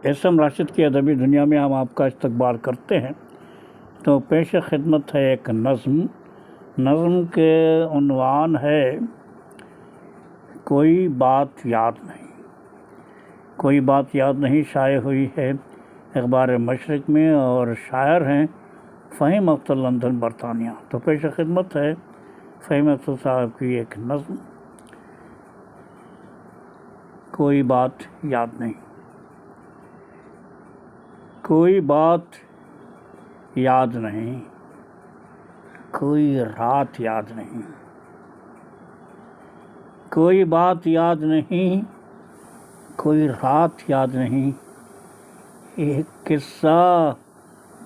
SM Rashid की अदबी दुनिया में हम आपका इस्तकबाल करते हैं। तो पेश खिदमत है एक नज़्म के उन्वान है कोई बात याद नहीं। कोई बात याद नहीं शाये हुई है अखबार मशरिक़ में और शायर हैं फ़हीम अख्तर लंदन बरतानिया। तो पेश खिदमत है फ़हीम अख्तर साहब की एक नज़्म कोई बात याद नहीं। कोई बात याद नहीं, कोई रात याद नहीं, कोई बात याद नहीं, कोई रात याद नहीं, एक किस्सा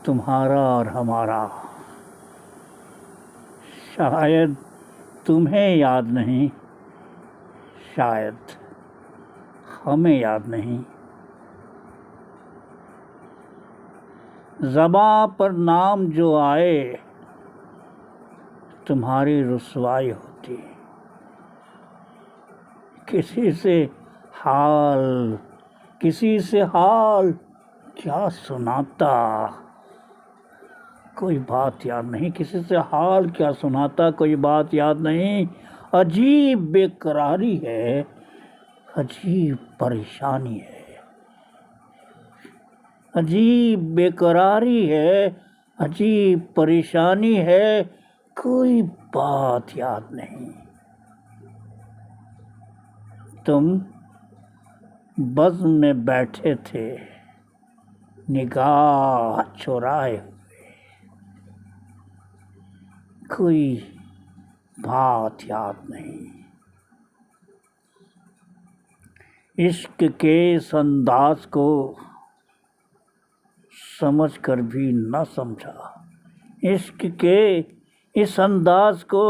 तुम्हारा और हमारा। शायद तुम्हें याद नहीं, शायद हमें याद नहीं। ज़बां पर नाम जो आए तुम्हारी रुसवाई होती। किसी से हाल क्या सुनाता। कोई बात याद नहीं, किसी से हाल क्या सुनाता, कोई बात याद नहीं। अजीब बेकरारी है, अजीब परेशानी है, अजीब बेकरारी है, अजीब परेशानी है, कोई बात याद नहीं। तुम बज़्म में बैठे थे निगाह चुराए हुए, कोई बात याद नहीं। इश्क के इस अंदाज को समझ कर भी न समझा, इश्क के इस अंदाज को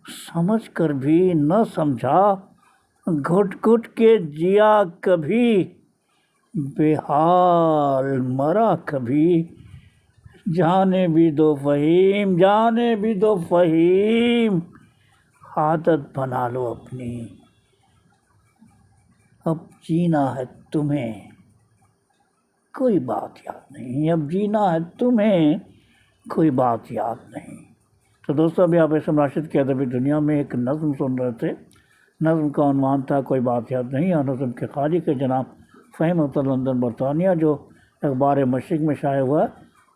समझ कर भी न समझा। घुट घुट के जिया कभी, बेहाल मरा कभी। जाने भी दो फ़हीम, जाने भी दो फ़हीम, आदत बना लो अपनी। अब जीना है तुम्हें, कोई बात याद नहीं। अब जीना है तुम्हें, कोई बात याद नहीं। तो दोस्तों, अभी आप एसएम राशिद की अदबी दुनिया में एक नज़्म सुन रहे थे। नज़्म का उन्वान था कोई बात याद नहीं और नज़्म के ख़ालिक़ के जनाब फ़हीम अख्तर लंदन बरतानिया, जो अखबार मशरिक़ में शाये हुआ।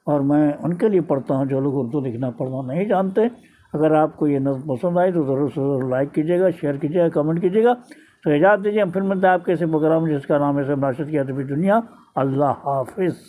और मैं उनके लिए पढ़ता हूँ जो लोग उर्दू लिखना पढ़ना नहीं जानते। अगर आपको ये नज़्म पसंद आई तो ज़रूर से ज़रूर लाइक कीजिएगा, शेयर कीजिएगा, कमेंट कीजिएगा। तो इजाज़त दीजिए, हम फिर मिलते हैं आपके इसी प्रोग्राम जिसका नाम है एसएम राशिद की अदबी दुनिया। अल्लाह हाफ़िज़।